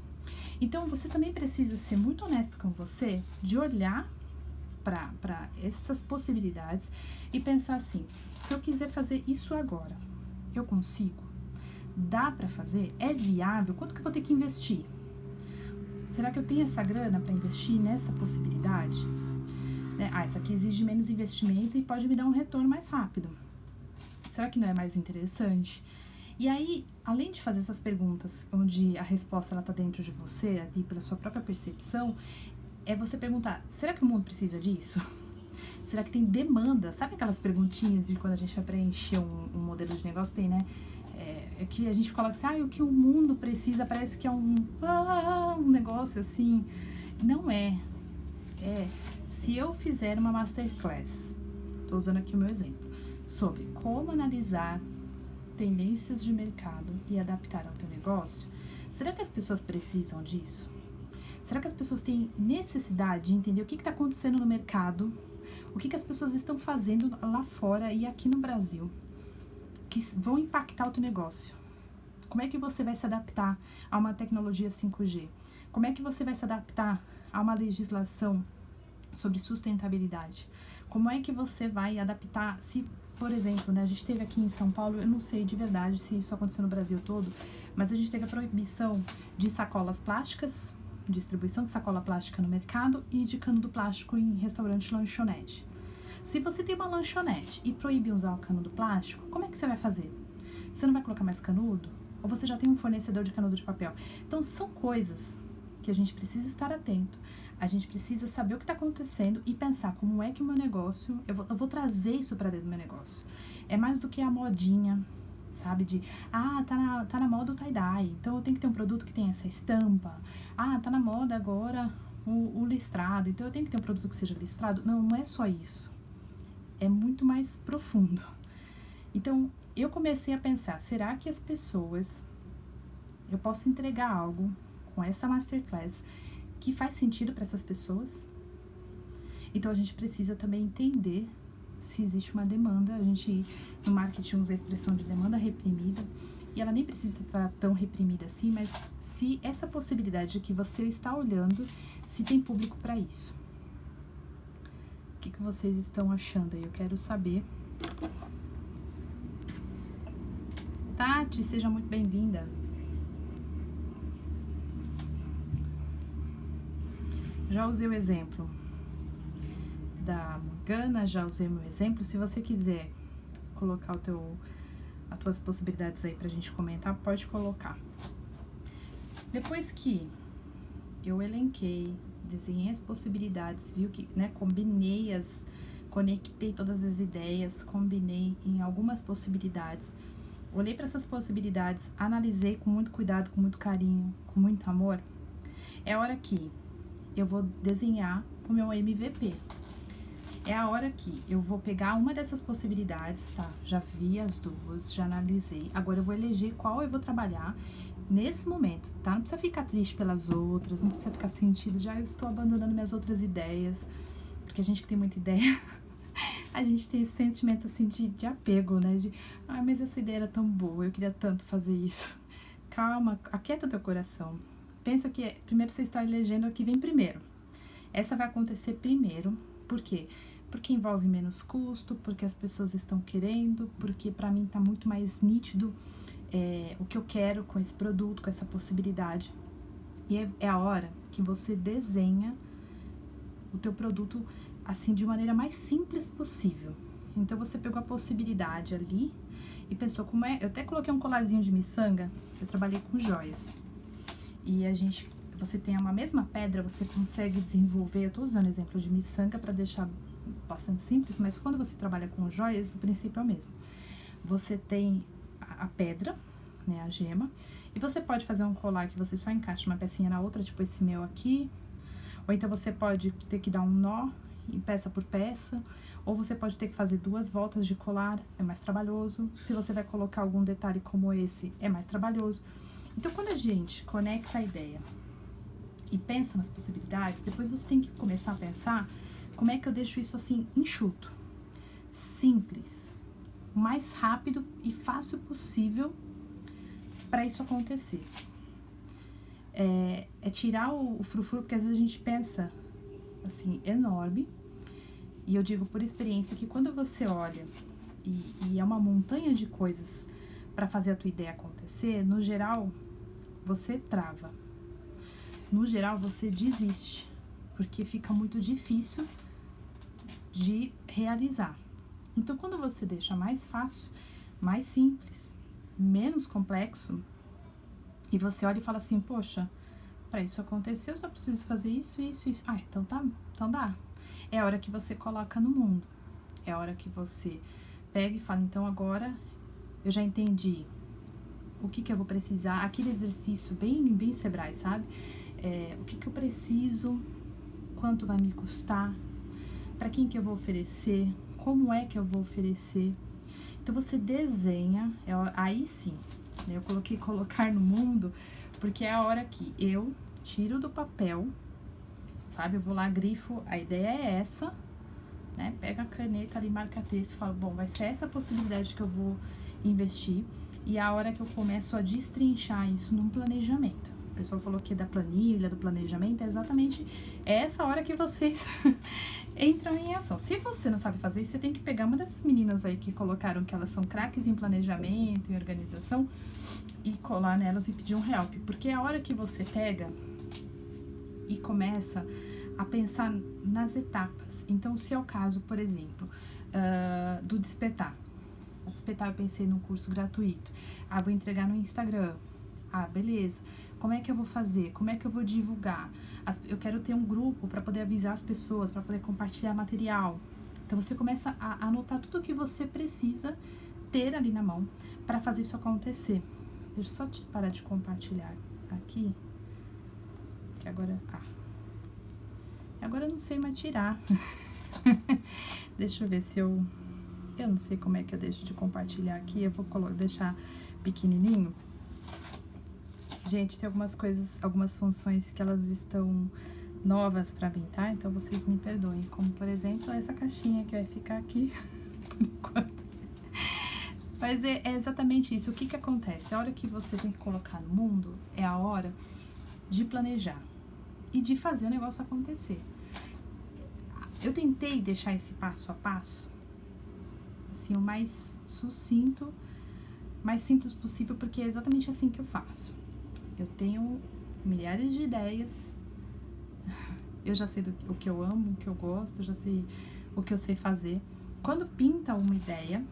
Então, você também precisa ser muito honesto com você, de olhar para essas possibilidades e pensar assim, se eu quiser fazer isso agora, eu consigo? Dá para fazer? É viável? Quanto que eu vou ter que investir? Será que eu tenho essa grana para investir nessa possibilidade? Essa aqui exige menos investimento e pode me dar um retorno mais rápido. Será que não é mais interessante? E aí, além de fazer essas perguntas, onde a resposta está dentro de você, ali pela sua própria percepção, é você perguntar, será que o mundo precisa disso? Será que tem demanda? Sabe aquelas perguntinhas de quando a gente vai preencher um modelo de negócio? Tem, né? É que a gente coloca assim, o que o mundo precisa, parece que é um negócio assim. Não é. Se eu fizer uma masterclass, tô usando aqui o meu exemplo, sobre como analisar tendências de mercado e adaptar ao teu negócio, será que as pessoas precisam disso? Será que as pessoas têm necessidade de entender o que está acontecendo no mercado, o que as pessoas estão fazendo lá fora e aqui no Brasil, que vão impactar o teu negócio? Como é que você vai se adaptar a uma tecnologia 5G? Como é que você vai se adaptar a uma legislação sobre sustentabilidade? Como é que você vai adaptar, se, por exemplo, né, a gente teve aqui em São Paulo, eu não sei de verdade se isso aconteceu no Brasil todo, mas a gente teve a proibição de sacolas plásticas, distribuição de sacola plástica no mercado e de canudo plástico em restaurante e lanchonete. Se você tem uma lanchonete e proíbe usar o canudo plástico, como é que você vai fazer? Você não vai colocar mais canudo? Ou você já tem um fornecedor de canudo de papel? Então, são coisas que a gente precisa estar atento. A gente precisa saber o que está acontecendo e pensar como é que o meu negócio... Eu vou trazer isso para dentro do meu negócio. É mais do que a modinha, sabe? De, tá na moda o tie-dye, então eu tenho que ter um produto que tem essa estampa. Tá na moda agora o listrado, então eu tenho que ter um produto que seja listrado. Não é só isso. É muito mais profundo. Então, eu comecei a pensar, será que as pessoas... Eu posso entregar algo com essa masterclass que faz sentido para essas pessoas? Então, a gente precisa também entender se existe uma demanda. A gente, no marketing, usa a expressão de demanda reprimida, e ela nem precisa estar tão reprimida assim, mas se essa possibilidade que você está olhando, se tem público para isso. O que vocês estão achando aí? Eu quero saber. Tati, seja muito bem-vinda. Já usei o exemplo da Morgana, já usei o meu exemplo. Se você quiser colocar as tuas possibilidades aí pra gente comentar, pode colocar. Depois que eu elenquei, desenhei as possibilidades, viu que, né, conectei todas as ideias, combinei em algumas possibilidades, olhei para essas possibilidades, analisei com muito cuidado, com muito carinho, com muito amor, é a hora que eu vou desenhar o meu MVP. É a hora que eu vou pegar uma dessas possibilidades, tá? Já vi as duas, já analisei. Agora eu vou eleger qual eu vou trabalhar nesse momento, tá? Não precisa ficar triste pelas outras, não precisa ficar sentido, já eu estou abandonando minhas outras ideias. Porque a gente que tem muita ideia, a gente tem esse sentimento assim de apego, né? Mas essa ideia era tão boa, eu queria tanto fazer isso. Calma, aquieta teu coração. Pensa que primeiro você está elegendo o que vem primeiro. Essa vai acontecer primeiro, por quê? Porque envolve menos custo, porque as pessoas estão querendo, porque pra mim tá muito mais nítido o que eu quero com esse produto, com essa possibilidade. E é a hora que você desenha o teu produto assim de maneira mais simples possível. Então você pegou a possibilidade ali e pensou como é. Eu até coloquei um colarzinho de miçanga, eu trabalhei com joias. E você tem uma mesma pedra, você consegue desenvolver. Eu tô usando exemplo de miçanga para deixar bastante simples, mas quando você trabalha com joias, o princípio é o mesmo. Você tem a pedra, né, a gema, e você pode fazer um colar que você só encaixa uma pecinha na outra, tipo esse meu aqui, ou então você pode ter que dar um nó em peça por peça, ou você pode ter que fazer 2 voltas de colar, é mais trabalhoso. Se você vai colocar algum detalhe como esse, é mais trabalhoso. Então, quando a gente conecta a ideia e pensa nas possibilidades, depois você tem que começar a pensar como é que eu deixo isso assim enxuto, simples, o mais rápido e fácil possível para isso acontecer. É tirar o frufru, porque às vezes a gente pensa assim, enorme, e eu digo por experiência que quando você olha e é uma montanha de coisas para fazer a tua ideia acontecer, no geral, você trava. No geral, você desiste, porque fica muito difícil de realizar. Então, quando você deixa mais fácil, mais simples, menos complexo, e você olha e fala assim, poxa, para isso acontecer, eu só preciso fazer isso, isso, isso. Ah, então tá, então dá. É a hora que você coloca no mundo. É a hora que você pega e fala, então agora eu já entendi o que eu vou precisar. Aquele exercício bem Sebrae, sabe? O que eu preciso, quanto vai me custar, para quem que eu vou oferecer, como é que eu vou oferecer. Então você desenha, aí sim, né? Eu coloquei colocar no mundo, porque é a hora que eu tiro do papel, sabe? Eu vou lá, grifo, a ideia é essa, né? Pega a caneta ali, marca texto e fala, bom, vai ser essa a possibilidade que eu vou investir. E é a hora que eu começo a destrinchar isso num planejamento. O pessoal falou que da planilha, do planejamento, é exatamente essa hora que vocês entram em ação. Se você não sabe fazer isso, você tem que pegar uma dessas meninas aí que colocaram que elas são craques em planejamento, em organização, e colar nelas e pedir um help. Porque é a hora que você pega e começa a pensar nas etapas. Então, se é o caso, por exemplo, do Despertar. O Despertar eu pensei num curso gratuito. Ah, vou entregar no Instagram. Ah, beleza. Como é que eu vou fazer? Como é que eu vou divulgar? Eu quero ter um grupo para poder avisar as pessoas, para poder compartilhar material. Então, você começa a anotar tudo o que você precisa ter ali na mão para fazer isso acontecer. Deixa eu só parar de compartilhar aqui. Que agora... Agora eu não sei mais tirar. Deixa eu ver se eu não sei como é que eu deixo de compartilhar aqui. Eu vou deixar pequenininho. Gente, tem algumas coisas, algumas funções que elas estão novas pra mim, tá? Então, vocês me perdoem. Como, por exemplo, essa caixinha que vai ficar aqui por enquanto. Mas é exatamente isso. O que acontece? A hora que você tem que colocar no mundo é a hora de planejar e de fazer o negócio acontecer. Eu tentei deixar esse passo a passo, assim, o mais sucinto, mais simples possível, porque é exatamente assim que eu faço. Eu tenho milhares de ideias, eu já sei o que eu amo, o que eu gosto, já sei o que eu sei fazer. Quando pinta uma ideia,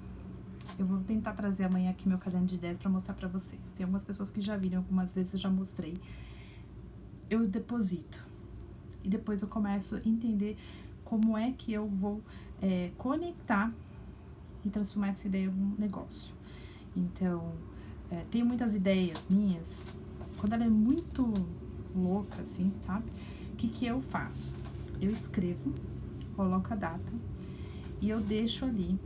Eu vou tentar trazer amanhã aqui meu caderno de ideias para mostrar para vocês. Tem algumas pessoas que já viram, algumas vezes eu já mostrei. Eu deposito e depois eu começo a entender como é que eu vou conectar e transformar essa ideia em um negócio. Então, tem muitas ideias minhas, quando ela é muito louca, assim, sabe? O que eu faço? Eu escrevo, coloco a data e eu deixo ali.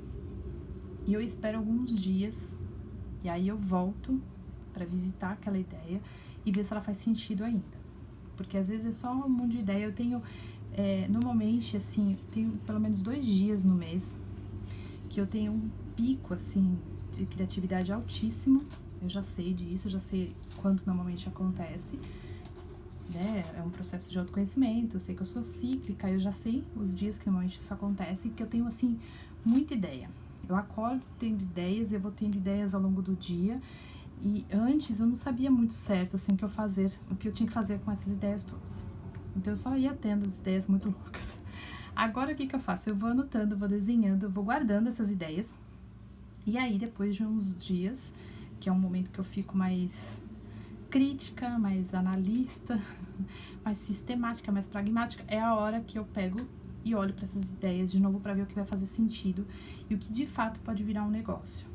E eu espero alguns dias, e aí eu volto para visitar aquela ideia e ver se ela faz sentido ainda. Porque às vezes é só um monte de ideia. Eu tenho, normalmente, assim, tenho pelo menos 2 dias no mês que eu tenho um pico, assim, de criatividade altíssimo. Eu já sei disso, eu já sei quando normalmente acontece, né? É um processo de autoconhecimento, eu sei que eu sou cíclica, eu já sei os dias que normalmente isso acontece, que eu tenho, assim, muita ideia. Eu acordo tendo ideias, eu vou tendo ideias ao longo do dia. E antes eu não sabia muito certo, assim, o que eu tinha que fazer com essas ideias todas. Então eu só ia tendo as ideias muito loucas. Agora o que eu faço? Eu vou anotando, vou desenhando, eu vou guardando essas ideias. E aí depois de uns dias, que é um momento que eu fico mais crítica, mais analista, mais sistemática, mais pragmática, é a hora que eu pego e olho para essas ideias de novo para ver o que vai fazer sentido e o que de fato pode virar um negócio.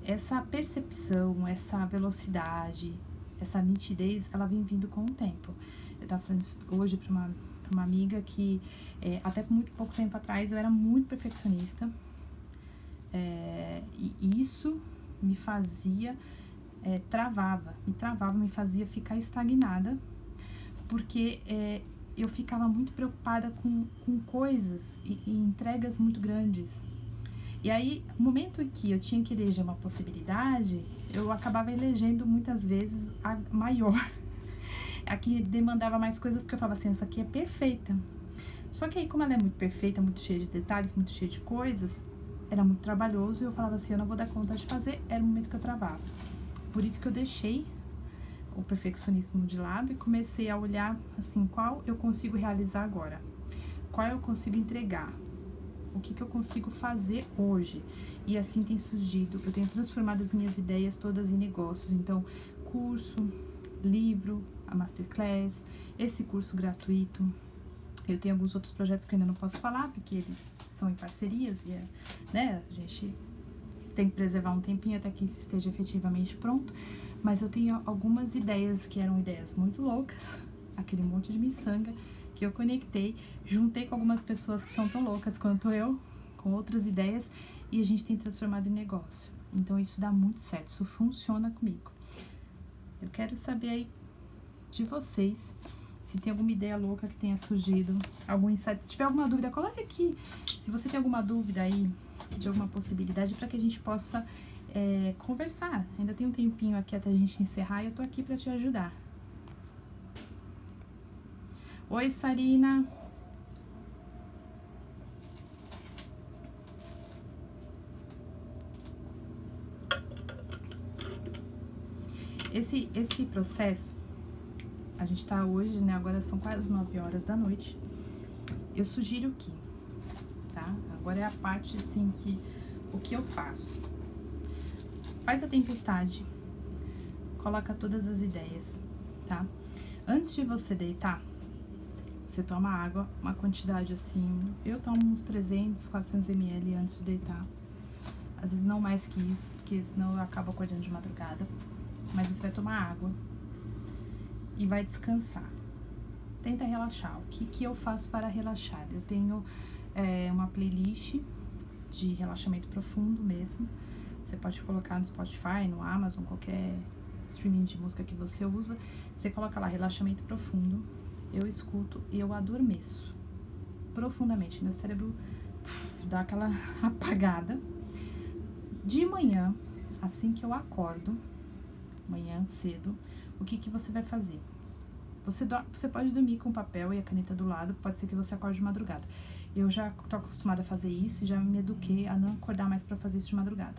Essa percepção, essa velocidade, essa nitidez, ela vem vindo com o tempo. Eu tava falando isso hoje para uma amiga que até muito pouco tempo atrás eu era muito perfeccionista, e isso me fazia me fazia ficar estagnada, porque eu ficava muito preocupada com coisas e entregas muito grandes. E aí, no momento em que eu tinha que eleger uma possibilidade, eu acabava elegendo muitas vezes a maior, a que demandava mais coisas, porque eu falava assim, essa aqui é perfeita. Só que aí, como ela é muito perfeita, muito cheia de detalhes, muito cheia de coisas, era muito trabalhoso e eu falava assim, eu não vou dar conta de fazer, era o momento que eu travava. Por isso que eu deixei o perfeccionismo de lado e comecei a olhar assim, qual eu consigo realizar agora, qual eu consigo entregar, o que eu consigo fazer hoje. E assim tem surgido, eu tenho transformado as minhas ideias todas em negócios. Então, curso, livro, a masterclass, esse curso gratuito. Eu tenho alguns outros projetos que eu ainda não posso falar, porque eles são em parcerias e né, a gente tem que preservar um tempinho até que isso esteja efetivamente pronto. Mas eu tenho algumas ideias que eram ideias muito loucas, aquele monte de miçanga que eu conectei, juntei com algumas pessoas que são tão loucas quanto eu, com outras ideias, e a gente tem transformado em negócio. Então isso dá muito certo, isso funciona comigo. Eu quero saber aí de vocês, se tem alguma ideia louca que tenha surgido, algum insight. Se tiver alguma dúvida, coloque aqui. Se você tem alguma dúvida aí, de alguma possibilidade, para que a gente possa conversar. Ainda tem um tempinho aqui até a gente encerrar e eu tô aqui para te ajudar. Oi, Sarina. Esse processo, a gente tá hoje, né? Agora são quase 9 horas da noite. Eu sugiro que, tá? Agora é a parte, assim, que o que eu faço? Faz a tempestade, coloca todas as ideias, tá? Antes de você deitar, você toma água, uma quantidade assim, eu tomo uns 300, 400 ml antes de deitar. Às vezes não mais que isso, porque senão eu acabo acordando de madrugada. Mas você vai tomar água e vai descansar. Tenta relaxar. O que eu faço para relaxar? Eu tenho uma playlist de relaxamento profundo mesmo. Você pode colocar no Spotify, no Amazon, qualquer streaming de música que você usa. Você coloca lá relaxamento profundo. Eu escuto e eu adormeço profundamente. Meu cérebro dá aquela apagada. De manhã, assim que eu acordo, manhã cedo, o que você vai fazer? Você pode dormir com o papel e a caneta do lado, pode ser que você acorde de madrugada. Eu já tô acostumada a fazer isso e já me eduquei a não acordar mais pra fazer isso de madrugada.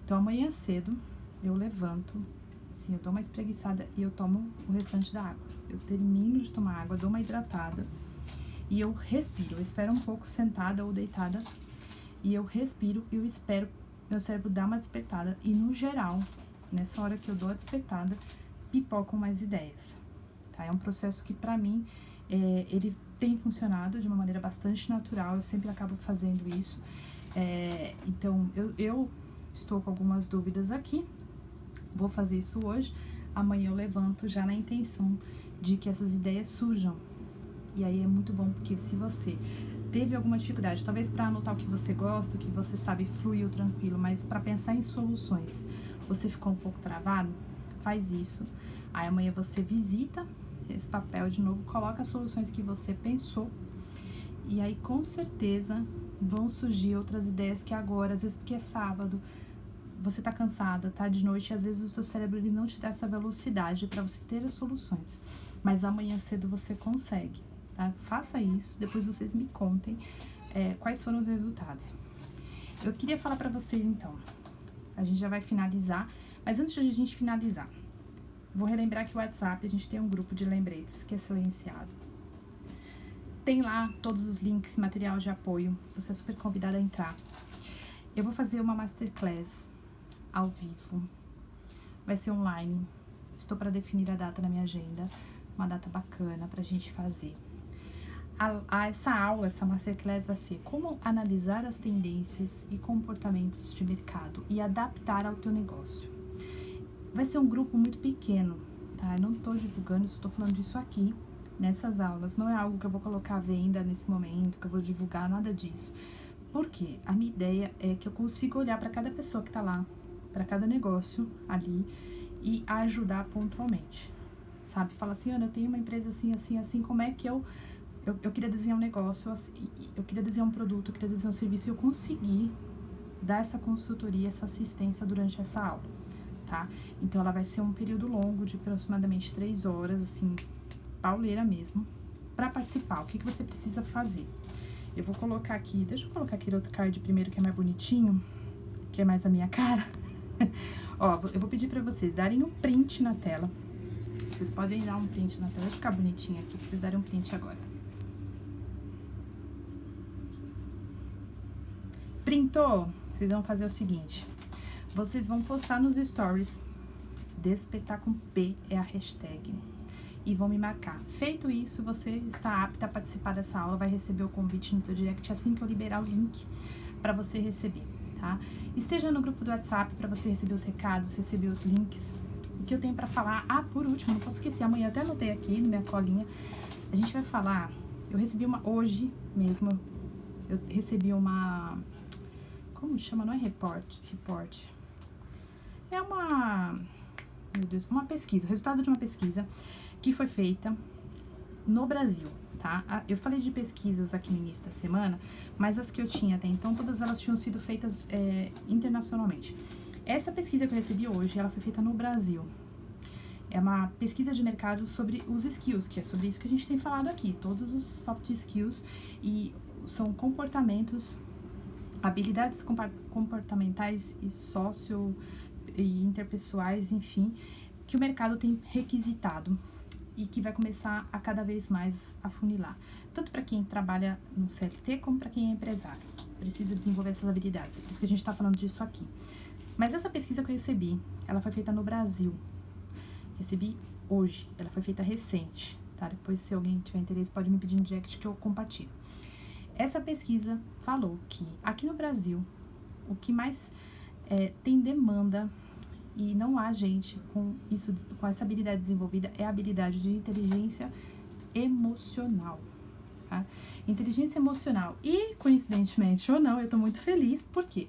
Então, amanhã cedo, eu levanto, assim, eu dou uma espreguiçada e eu tomo o restante da água. Eu termino de tomar água, dou uma hidratada e eu respiro. Eu espero um pouco sentada ou deitada e eu respiro e eu espero meu cérebro dá uma despertada e, no geral, nessa hora que eu dou a despertada, pipocam mais ideias, tá? É um processo que, pra mim, ele tem funcionado de uma maneira bastante natural, eu sempre acabo fazendo isso. Então, eu estou com algumas dúvidas aqui, vou fazer isso hoje, amanhã eu levanto já na intenção de que essas ideias surjam. E aí é muito bom, porque se você teve alguma dificuldade, talvez para anotar o que você gosta, o que você sabe fluiu tranquilo, mas para pensar em soluções, você ficou um pouco travado, faz isso. Aí amanhã você visita esse papel de novo, coloca as soluções que você pensou, e aí com certeza vão surgir outras ideias que agora, às vezes porque é sábado, você tá cansada, tá de noite, e às vezes o seu cérebro ele não te dá essa velocidade para você ter as soluções. Mas amanhã cedo você consegue, tá? Faça isso, depois vocês me contem quais foram os resultados. Eu queria falar para vocês então, a gente já vai finalizar, mas antes de a gente finalizar, vou relembrar que o WhatsApp, a gente tem um grupo de lembretes que é silenciado. Tem lá todos os links, material de apoio, você é super convidada a entrar. Eu vou fazer uma masterclass ao vivo, vai ser online, estou para definir a data na minha agenda, uma data bacana pra gente fazer. Essa aula, essa masterclass vai ser como analisar as tendências e comportamentos de mercado e adaptar ao teu negócio. Vai ser um grupo muito pequeno, tá? Eu não tô divulgando, só tô falando disso aqui, nessas aulas. Não é algo que eu vou colocar à venda nesse momento, que eu vou divulgar, nada disso. Porque a minha ideia é que eu consiga olhar para cada pessoa que tá lá, para cada negócio ali e ajudar pontualmente, sabe? Fala assim, Ana, eu tenho uma empresa assim, assim, assim, como é que eu queria desenhar um negócio, eu queria desenhar um produto, eu queria desenhar um serviço, e eu consegui dar essa consultoria, essa assistência durante essa aula, tá? Então, ela vai ser um período longo, de aproximadamente 3 horas, assim, pauleira mesmo. Para participar, o que você precisa fazer? Eu vou colocar aqui, deixa eu colocar aquele outro card primeiro, que é mais bonitinho, que é mais a minha cara. Ó, eu vou pedir pra vocês darem um print na tela. Vocês podem dar um print na tela, vai ficar bonitinho aqui, pra vocês darem um print agora. Printou? Vocês vão fazer o seguinte, vocês vão postar nos stories, Despertar com P é a hashtag, e vão me marcar. Feito isso, você está apta a participar dessa aula, vai receber o convite no teu direct assim que eu liberar o link pra você receber, tá? Esteja no grupo do WhatsApp pra você receber os recados, receber os links. O que eu tenho pra falar, por último, não posso esquecer, amanhã até anotei aqui na minha colinha, a gente vai falar, eu recebi hoje mesmo, eu recebi uma, como chama? Não é report, é uma, meu Deus, uma pesquisa, o resultado de uma pesquisa que foi feita no Brasil, tá? Eu falei de pesquisas aqui no início da semana, mas as que eu tinha até então, todas elas tinham sido feitas internacionalmente. Essa pesquisa que eu recebi hoje, ela foi feita no Brasil. É uma pesquisa de mercado sobre os skills, que é sobre isso que a gente tem falado aqui, todos os soft skills, e são comportamentos, habilidades comportamentais e e interpessoais, enfim, que o mercado tem requisitado e que vai começar a cada vez mais afunilar, tanto para quem trabalha no CLT como para quem é empresário, precisa desenvolver essas habilidades, por isso que a gente está falando disso aqui. Mas essa pesquisa que eu recebi, ela foi feita no Brasil, recebi hoje, ela foi feita recente, tá? Depois, se alguém tiver interesse, pode me pedir no direct que eu compartilho. Essa pesquisa falou que aqui no Brasil, o que mais tem demanda e não há gente com essa habilidade desenvolvida é a habilidade de inteligência emocional, tá? Inteligência emocional. E, coincidentemente ou não, eu tô muito feliz, porque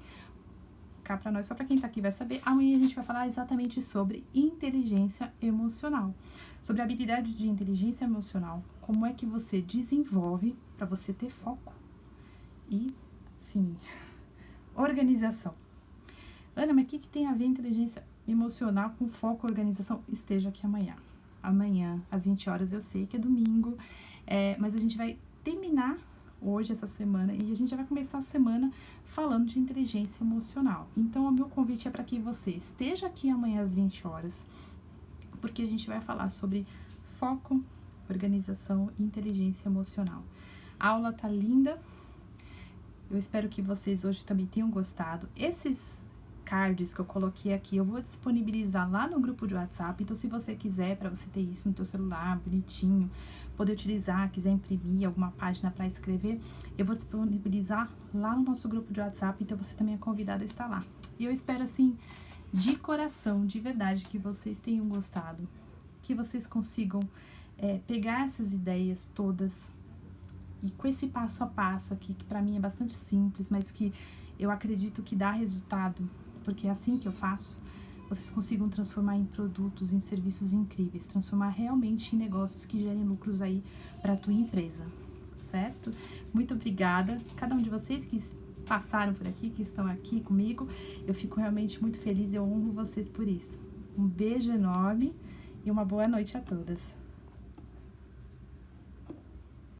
cá pra nós, só pra quem tá aqui vai saber, amanhã a gente vai falar exatamente sobre inteligência emocional, sobre a habilidade de inteligência emocional, como é que você desenvolve pra você ter foco e, sim, organização. Ana, mas o que tem a ver inteligência emocional com foco e organização? Esteja aqui amanhã. Amanhã, às 20 horas, eu sei que é domingo, mas a gente vai terminar hoje, essa semana, e a gente já vai começar a semana falando de inteligência emocional. Então, o meu convite é para que você esteja aqui amanhã às 20 horas, porque a gente vai falar sobre foco, organização e inteligência emocional. A aula tá linda, eu espero que vocês hoje também tenham gostado. cards que eu coloquei aqui, eu vou disponibilizar lá no grupo de WhatsApp. Então, se você quiser, para você ter isso no teu celular, bonitinho, poder utilizar, quiser imprimir alguma página para escrever, eu vou disponibilizar lá no nosso grupo de WhatsApp. Então, você também é convidado a estar lá. E eu espero, assim, de coração, de verdade, que vocês tenham gostado, que vocês consigam pegar essas ideias todas e com esse passo a passo aqui, que para mim é bastante simples, mas que eu acredito que dá resultado, porque é assim que eu faço, vocês consigam transformar em produtos, em serviços incríveis, transformar realmente em negócios que gerem lucros aí para a tua empresa, certo? Muito obrigada, cada um de vocês que passaram por aqui, que estão aqui comigo, eu fico realmente muito feliz e eu honro vocês por isso. Um beijo enorme e uma boa noite a todas.